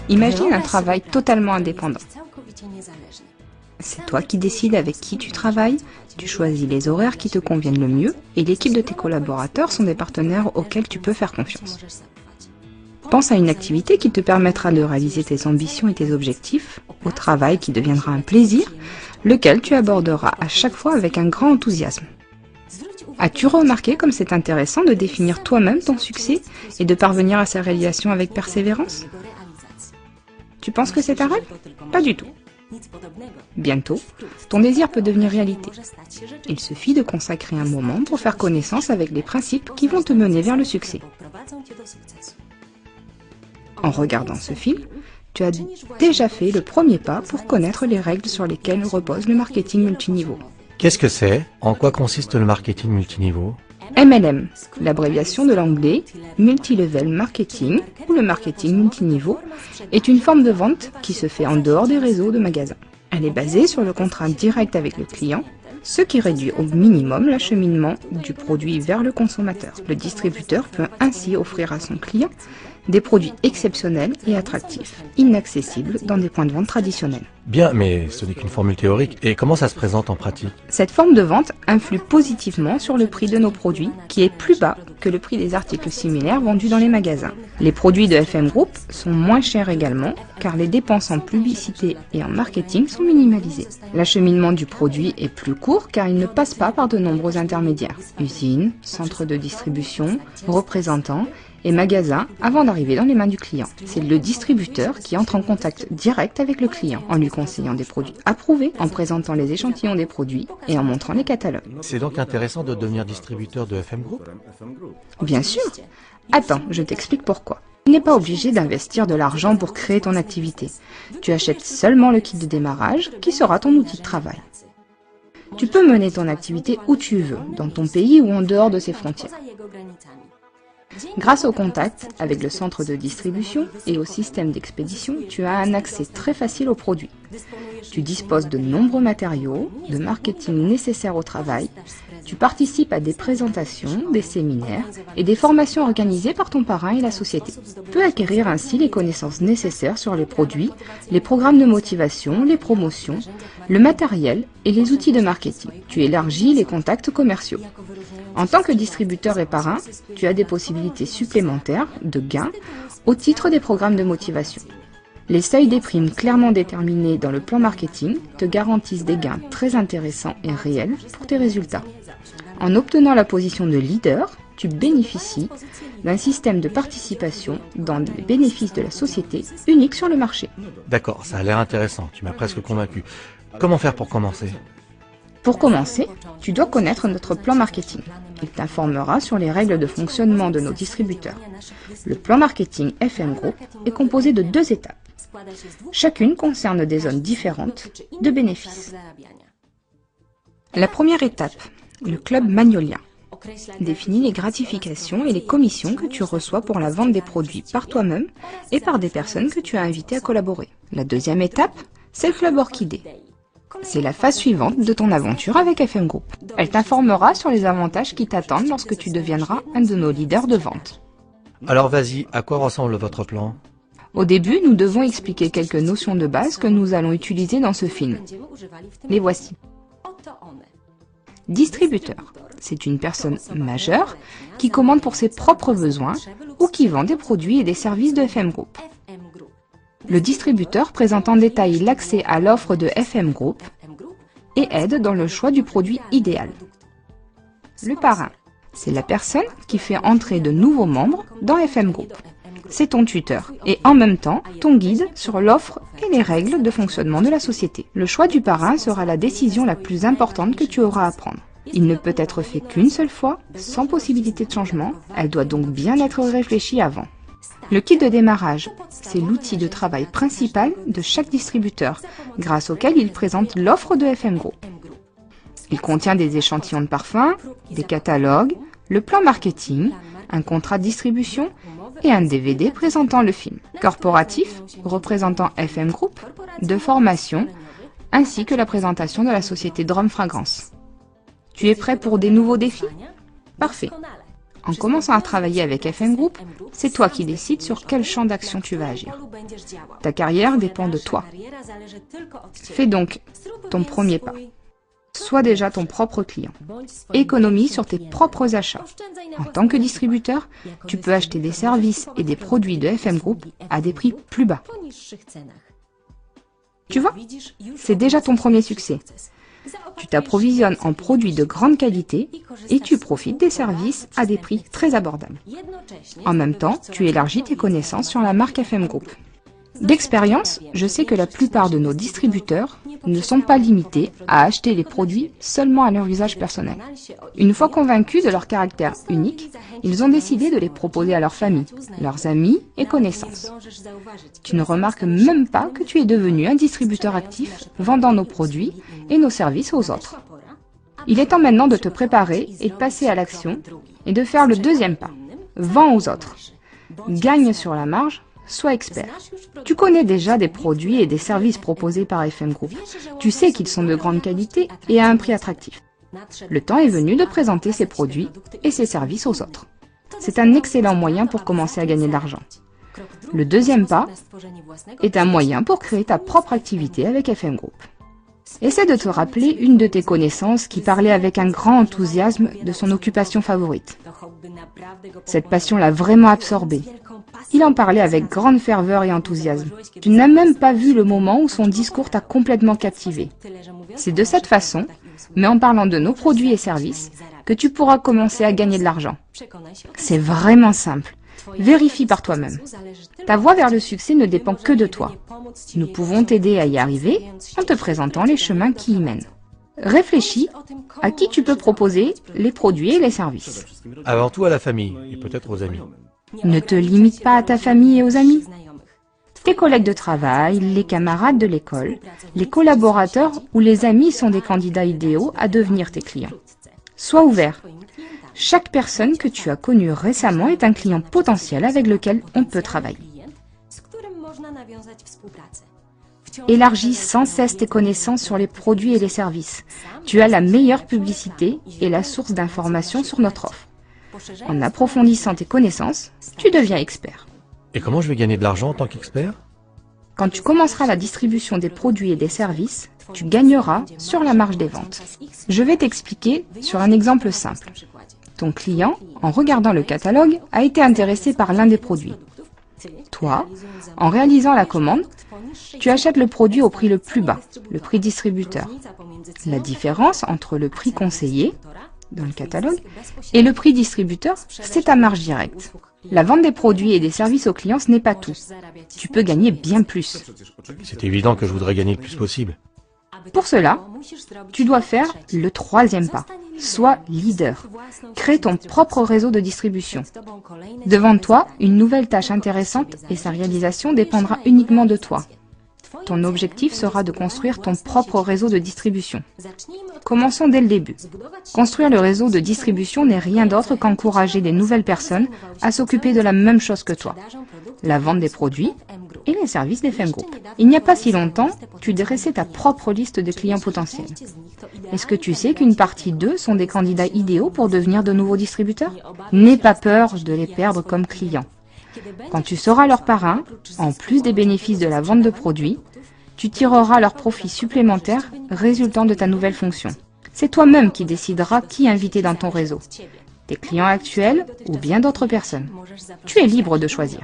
Imagine un travail totalement indépendant. C'est toi qui décides avec qui tu travailles, tu choisis les horaires qui te conviennent le mieux et l'équipe de tes collaborateurs sont des partenaires auxquels tu peux faire confiance. Pense à une activité qui te permettra de réaliser tes ambitions et tes objectifs, au travail qui deviendra un plaisir, lequel tu aborderas à chaque fois avec un grand enthousiasme. As-tu remarqué comme c'est intéressant de définir toi-même ton succès et de parvenir à sa réalisation avec persévérance? Tu penses que c'est un rêve? Pas du tout. Bientôt, ton désir peut devenir réalité. Il suffit de consacrer un moment pour faire connaissance avec les principes qui vont te mener vers le succès. En regardant ce film, tu as déjà fait le premier pas pour connaître les règles sur lesquelles repose le marketing multiniveau. Qu'est-ce que c'est? En quoi consiste le marketing multiniveau? MLM, l'abréviation de l'anglais Multilevel Marketing ou le marketing multiniveau, est une forme de vente qui se fait en dehors des réseaux de magasins. Elle est basée sur le contrat direct avec le client, ce qui réduit au minimum l'acheminement du produit vers le consommateur. Le distributeur peut ainsi offrir à son client des produits exceptionnels et attractifs, inaccessibles dans des points de vente traditionnels. Bien, mais ce n'est qu'une formule théorique. Et comment ça se présente en pratique? Cette forme de vente influe positivement sur le prix de nos produits, qui est plus bas que le prix des articles similaires vendus dans les magasins. Les produits de FM Group sont moins chers également, car les dépenses en publicité et en marketing sont minimalisées. L'acheminement du produit est plus court, car il ne passe pas par de nombreux intermédiaires, usines, centres de distribution, représentants, et magasins avant d'arriver dans les mains du client. C'est le distributeur qui entre en contact direct avec le client en lui conseillant des produits approuvés, en présentant les échantillons des produits et en montrant les catalogues. C'est donc intéressant de devenir distributeur de FM Group? Bien sûr. Attends, je t'explique pourquoi. Tu n'es pas obligé d'investir de l'argent pour créer ton activité. Tu achètes seulement le kit de démarrage qui sera ton outil de travail. Tu peux mener ton activité où tu veux, dans ton pays ou en dehors de ses frontières. Grâce au contact avec le centre de distribution et au système d'expédition, tu as un accès très facile aux produits. Tu disposes de nombreux matériaux, de marketing nécessaires au travail. Tu participes à des présentations, des séminaires et des formations organisées par ton parrain et la société. Tu peux acquérir ainsi les connaissances nécessaires sur les produits, les programmes de motivation, les promotions, le matériel et les outils de marketing. Tu élargis les contacts commerciaux. En tant que distributeur et parrain, tu as des possibilités supplémentaires de gains au titre des programmes de motivation. Les seuils des primes clairement déterminés dans le plan marketing te garantissent des gains très intéressants et réels pour tes résultats. En obtenant la position de leader, tu bénéficies d'un système de participation dans les bénéfices de la société unique sur le marché. D'accord, ça a l'air intéressant, tu m'as presque convaincu. Comment faire pour commencer? Pour commencer, tu dois connaître notre plan marketing. Il t'informera sur les règles de fonctionnement de nos distributeurs. Le plan marketing FM Group est composé de 2 étapes. Chacune concerne des zones différentes de bénéfices. La première étape, le club Magnolia, définit les gratifications et les commissions que tu reçois pour la vente des produits par toi-même et par des personnes que tu as invitées à collaborer. La deuxième étape, c'est le club Orchidée. C'est la phase suivante de ton aventure avec FM Group. Elle t'informera sur les avantages qui t'attendent lorsque tu deviendras un de nos leaders de vente. Alors vas-y, à quoi ressemble votre plan? Au début, nous devons expliquer quelques notions de base que nous allons utiliser dans ce film. Les voici. Distributeur. C'est une personne majeure qui commande pour ses propres besoins ou qui vend des produits et des services de FM Group. Le distributeur présente en détail l'accès à l'offre de FM Group et aide dans le choix du produit idéal. Le parrain, c'est la personne qui fait entrer de nouveaux membres dans FM Group. C'est ton tuteur et en même temps ton guide sur l'offre et les règles de fonctionnement de la société. Le choix du parrain sera la décision la plus importante que tu auras à prendre. Il ne peut être fait qu'une seule fois, sans possibilité de changement. Elle doit donc bien être réfléchie avant. Le kit de démarrage, c'est l'outil de travail principal de chaque distributeur, grâce auquel il présente l'offre de FM Group. Il contient des échantillons de parfums, des catalogues, le plan marketing, un contrat de distribution et un DVD présentant le film. Corporatif, représentant FM Group, de formation, ainsi que la présentation de la société Drum Fragrance. Tu es prêt pour des nouveaux défis? Parfait. En commençant à travailler avec FM Group, c'est toi qui décides sur quel champ d'action tu vas agir. Ta carrière dépend de toi. Fais donc ton premier pas. Sois déjà ton propre client. Économise sur tes propres achats. En tant que distributeur, tu peux acheter des services et des produits de FM Group à des prix plus bas. Tu vois, c'est déjà ton premier succès. Tu t'approvisionnes en produits de grande qualité et tu profites des services à des prix très abordables. En même temps, tu élargis tes connaissances sur la marque FM Group. D'expérience, je sais que la plupart de nos distributeurs ne sont pas limités à acheter les produits seulement à leur usage personnel. Une fois convaincus de leur caractère unique, ils ont décidé de les proposer à leur famille, leurs amis et connaissances. Tu ne remarques même pas que tu es devenu un distributeur actif vendant nos produits et nos services aux autres. Il est temps maintenant de te préparer et de passer à l'action et de faire le deuxième pas. Vends aux autres. Gagne sur la marge. Sois expert. Tu connais déjà des produits et des services proposés par FM Group. Tu sais qu'ils sont de grande qualité et à un prix attractif. Le temps est venu de présenter ces produits et ces services aux autres. C'est un excellent moyen pour commencer à gagner de l'argent. Le deuxième pas est un moyen pour créer ta propre activité avec FM Group. Essaie de te rappeler une de tes connaissances qui parlait avec un grand enthousiasme de son occupation favorite. Cette passion l'a vraiment absorbé. Il en parlait avec grande ferveur et enthousiasme. Tu n'as même pas vu le moment où son discours t'a complètement captivé. C'est de cette façon, mais en parlant de nos produits et services, que tu pourras commencer à gagner de l'argent. C'est vraiment simple. Vérifie par toi-même. Ta voie vers le succès ne dépend que de toi. Nous pouvons t'aider à y arriver en te présentant les chemins qui y mènent. Réfléchis à qui tu peux proposer les produits et les services. Avant tout à la famille et peut-être aux amis. Ne te limite pas à ta famille et aux amis. Tes collègues de travail, les camarades de l'école, les collaborateurs ou les amis sont des candidats idéaux à devenir tes clients. Sois ouvert. Chaque personne que tu as connue récemment est un client potentiel avec lequel on peut travailler. Élargis sans cesse tes connaissances sur les produits et les services. Tu as la meilleure publicité et la source d'informations sur notre offre. En approfondissant tes connaissances, tu deviens expert. Et comment je vais gagner de l'argent en tant qu'expert? Quand tu commenceras la distribution des produits et des services, tu gagneras sur la marge des ventes. Je vais t'expliquer sur un exemple simple. Ton client, en regardant le catalogue, a été intéressé par l'un des produits. Toi, en réalisant la commande, tu achètes le produit au prix le plus bas, le prix distributeur. La différence entre le prix conseillé, dans le catalogue, et le prix distributeur, c'est ta marge directe. La vente des produits et des services aux clients, ce n'est pas tout. Tu peux gagner bien plus. C'est évident que je voudrais gagner le plus possible. Pour cela, tu dois faire le troisième pas. Sois leader. Crée ton propre réseau de distribution. Devant toi, une nouvelle tâche intéressante et sa réalisation dépendra uniquement de toi. Ton objectif sera de construire ton propre réseau de distribution. Commençons dès le début. Construire le réseau de distribution n'est rien d'autre qu'encourager des nouvelles personnes à s'occuper de la même chose que toi, la vente des produits et les services d'FM Group. Il n'y a pas si longtemps, tu dressais ta propre liste de clients potentiels. Est-ce que tu sais qu'une partie d'eux sont des candidats idéaux pour devenir de nouveaux distributeurs? N'aie pas peur de les perdre comme clients. Quand tu seras leur parrain, en plus des bénéfices de la vente de produits, tu tireras leurs profits supplémentaires résultant de ta nouvelle fonction. C'est toi-même qui décideras qui inviter dans ton réseau, tes clients actuels ou bien d'autres personnes. Tu es libre de choisir.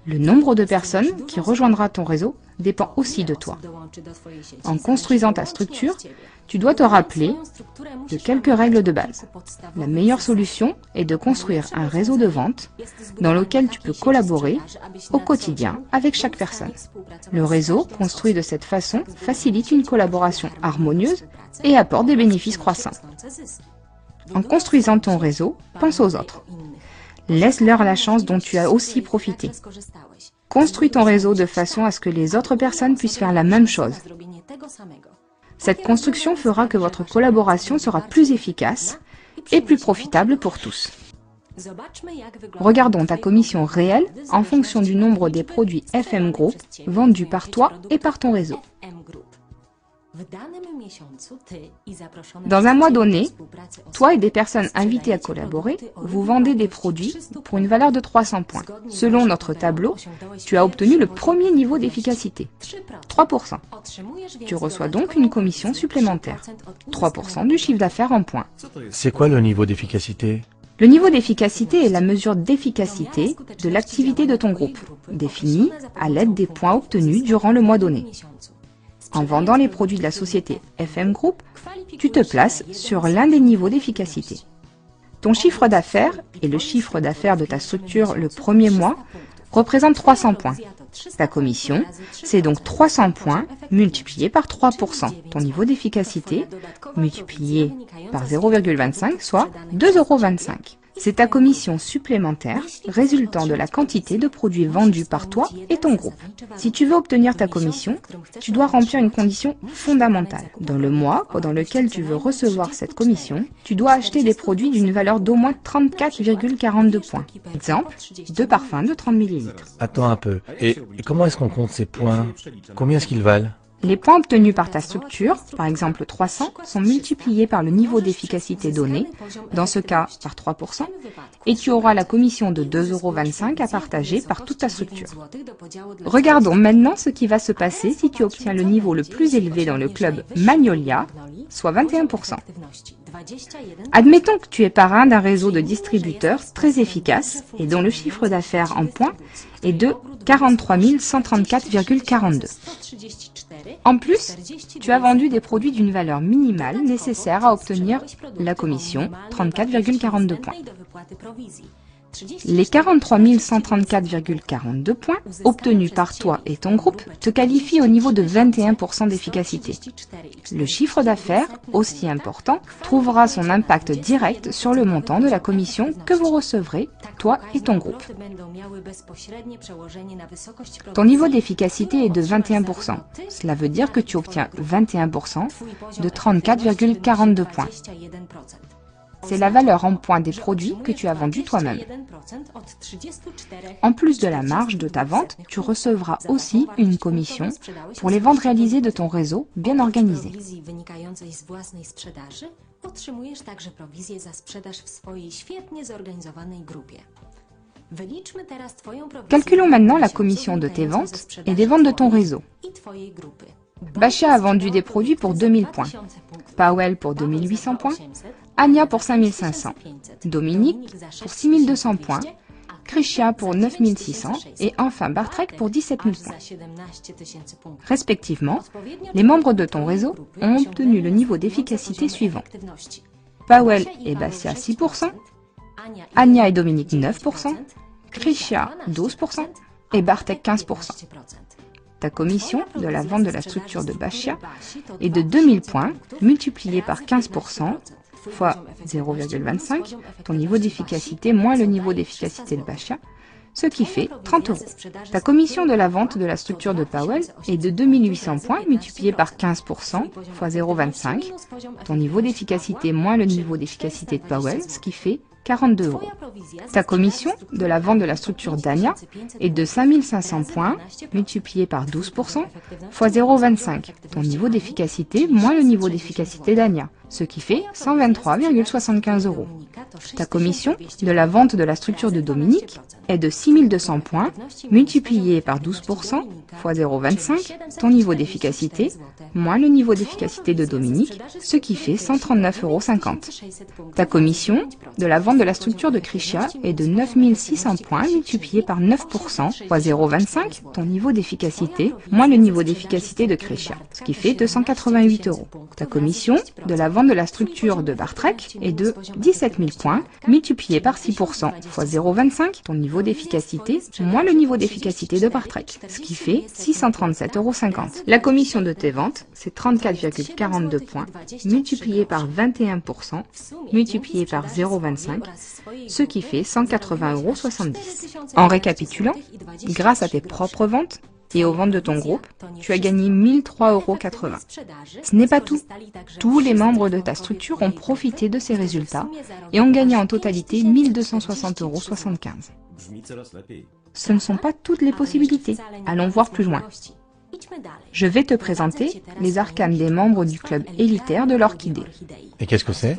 Le nombre de personnes qui rejoindra ton réseau dépend aussi de toi. En construisant ta structure, tu dois te rappeler de quelques règles de base. La meilleure solution est de construire un réseau de vente dans lequel tu peux collaborer au quotidien avec chaque personne. Le réseau, construit de cette façon, facilite une collaboration harmonieuse et apporte des bénéfices croissants. En construisant ton réseau, pense aux autres. Laisse-leur la chance dont tu as aussi profité. Construis ton réseau de façon à ce que les autres personnes puissent faire la même chose. Cette construction fera que votre collaboration sera plus efficace et plus profitable pour tous. Regardons ta commission réelle en fonction du nombre des produits FM Group vendus par toi et par ton réseau. Dans un mois donné, toi et des personnes invitées à collaborer, vous vendez des produits pour une valeur de 300 points. Selon notre tableau, tu as obtenu le premier niveau d'efficacité, 3%. Tu reçois donc une commission supplémentaire, 3% du chiffre d'affaires en points. C'est quoi le niveau d'efficacité? Le niveau d'efficacité est la mesure d'efficacité de l'activité de ton groupe, définie à l'aide des points obtenus durant le mois donné. En vendant les produits de la société FM Group, tu te places sur l'un des niveaux d'efficacité. Ton chiffre d'affaires et le chiffre d'affaires de ta structure le premier mois représentent 300 points. Ta commission, c'est donc 300 points multipliés par 3%. Ton niveau d'efficacité multiplié par 0,25, soit 2,25 €. C'est ta commission supplémentaire résultant de la quantité de produits vendus par toi et ton groupe. Si tu veux obtenir ta commission, tu dois remplir une condition fondamentale. Dans le mois pendant lequel tu veux recevoir cette commission, tu dois acheter des produits d'une valeur d'au moins 34,42 points. Exemple, 2 parfums de 30 ml. Attends un peu. Et comment est-ce qu'on compte ces points? Combien est-ce qu'ils valent? Les points obtenus par ta structure, par exemple 300, sont multipliés par le niveau d'efficacité donné, dans ce cas par 3%, et tu auras la commission de 2,25 € à partager par toute ta structure. Regardons maintenant ce qui va se passer si tu obtiens le niveau le plus élevé dans le club Magnolia, soit 21%. Admettons que tu es parrain d'un réseau de distributeurs très efficace et dont le chiffre d'affaires en points est de 43 134,42. En plus, tu as vendu des produits d'une valeur minimale nécessaire à obtenir la commission, 34,42 points. Les 43 134,42 points obtenus par toi et ton groupe te qualifient au niveau de 21% d'efficacité. Le chiffre d'affaires, aussi important, trouvera son impact direct sur le montant de la commission que vous recevrez, toi et ton groupe. Ton niveau d'efficacité est de 21%. Cela veut dire que tu obtiens 21% de 34,42 points. C'est la valeur en points des produits que tu as vendus toi-même. En plus de la marge de ta vente, tu recevras aussi une commission pour les ventes réalisées de ton réseau bien organisé. Calculons maintenant la commission de tes ventes et des ventes de ton réseau. Bashia a vendu des produits pour 2000 points, Powell pour 2800 points, Anya pour 5500, Dominique pour 6200 points, Krishia pour 9600 et enfin Bartrek pour 17 000 points. Respectivement, les membres de ton réseau ont obtenu le niveau d'efficacité suivant. Powell et Bashia 6%, Anya et Dominique 9%, Krishia 12% et Bartek 15%. Ta commission de la vente de la structure de Bashia est de 2000 points multiplié par 15% fois 0,25, ton niveau d'efficacité moins le niveau d'efficacité de Bashia, ce qui fait 30 €. Ta commission de la vente de la structure de Powell est de 2800 points multiplié par 15% fois 0,25, ton niveau d'efficacité moins le niveau d'efficacité de Powell, ce qui fait 42 €. Ta commission de la vente de la structure d'Anya est de 5500 points multiplié par 12% fois 0,25, ton niveau d'efficacité moins le niveau d'efficacité d'Anya, ce qui fait 123,75 €. Ta commission de la vente de la structure de Dominique est de 6200 points multiplié par 12% fois 0,25, ton niveau d'efficacité moins le niveau d'efficacité de Dominique, ce qui fait 139,50 €. Ta commission de la vente de la structure de Krishia est de 9600 points multiplié par 9% fois 0,25, ton niveau d'efficacité moins le niveau d'efficacité de Krishia, ce qui fait 288 €. Ta commission de la vente de la structure de Bartrek est de 17 000 points multiplié par 6% fois 0,25, ton niveau d'efficacité moins le niveau d'efficacité de Bartrek, ce qui fait 637,50 €. La commission de tes ventes, c'est 34,42 points multiplié par 21% multiplié par 0,25, ce qui fait 180,70 €. En récapitulant, grâce à tes propres ventes et aux ventes de ton groupe, tu as gagné 1003,80 €. Ce n'est pas tout. Tous les membres de ta structure ont profité de ces résultats et ont gagné en totalité 1260,75 €. Ce ne sont pas toutes les possibilités. Allons voir plus loin. Je vais te présenter les arcanes des membres du club élitaire de l'Orchidée. Et qu'est-ce que c'est?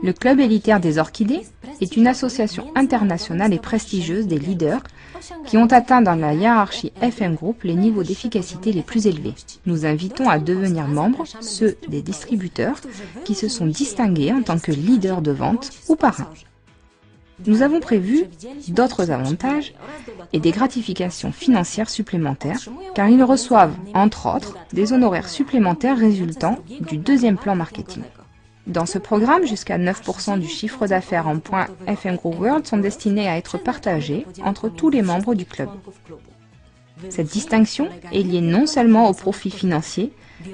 Le club élitaire des orchidées est une association internationale et prestigieuse des leaders qui ont atteint dans la hiérarchie FM Group les niveaux d'efficacité les plus élevés. Nous invitons à devenir membres ceux des distributeurs qui se sont distingués en tant que leaders de vente ou parrains. Nous avons prévu d'autres avantages et des gratifications financières supplémentaires, car ils reçoivent, entre autres, des honoraires supplémentaires résultant du deuxième plan marketing. Dans ce programme, jusqu'à 9% du chiffre d'affaires en points FM Group World sont destinés à être partagés entre tous les membres du club. Cette distinction est liée non seulement aux profits financiers,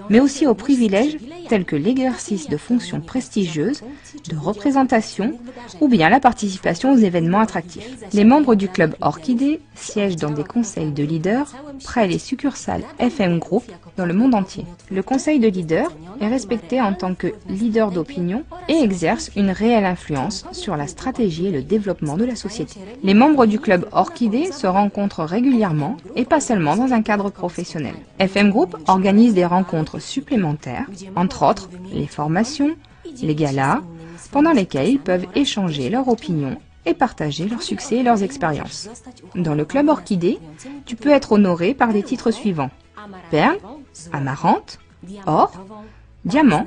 mais aussi aux privilèges tels que l'exercice de fonctions prestigieuses, de représentation ou bien la participation aux événements attractifs. Les membres du club Orchidée siègent dans des conseils de leaders près les succursales FM Group dans le monde entier. Le conseil de leader est respecté en tant que leader d'opinion et exerce une réelle influence sur la stratégie et le développement de la société. Les membres du club Orchidée se rencontrent régulièrement et pas seulement dans un cadre professionnel. FM Group organise des rencontres supplémentaires, entre autres les formations, les galas, pendant lesquels ils peuvent échanger leurs opinions et partager leurs succès et leurs expériences. Dans le club Orchidée, tu peux être honoré par les titres suivants: perle, amarante, or, diamant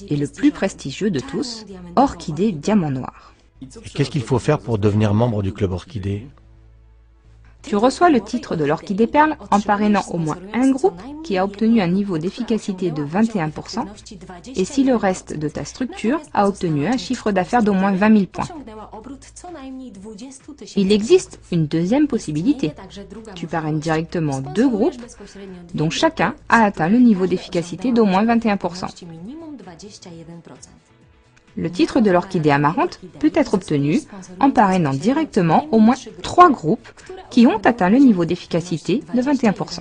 et le plus prestigieux de tous, Orchidée diamant noir. Et qu'est-ce qu'il faut faire pour devenir membre du club Orchidée? Tu reçois le titre de l'Orchidée Perle en parrainant au moins un groupe qui a obtenu un niveau d'efficacité de 21% et si le reste de ta structure a obtenu un chiffre d'affaires d'au moins 20 000 points. Il existe une deuxième possibilité. Tu parraines directement deux groupes dont chacun a atteint le niveau d'efficacité d'au moins 21%. Le titre de l'Orchidée amarante peut être obtenu en parrainant directement au moins 3 groupes qui ont atteint le niveau d'efficacité de 21%.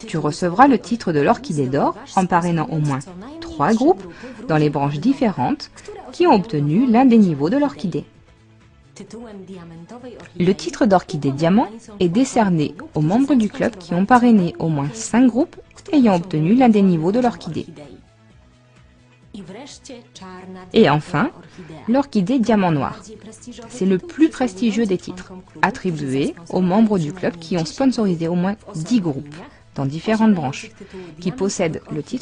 Tu recevras le titre de l'Orchidée d'or en parrainant au moins 3 groupes dans les branches différentes qui ont obtenu l'un des niveaux de l'Orchidée. Le titre d'Orchidée diamant est décerné aux membres du club qui ont parrainé au moins 5 groupes ayant obtenu l'un des niveaux de l'Orchidée. Et enfin, l'Orchidée diamant noir. C'est le plus prestigieux des titres, attribué aux membres du club qui ont sponsorisé au moins 10 groupes dans différentes branches, qui possèdent le titre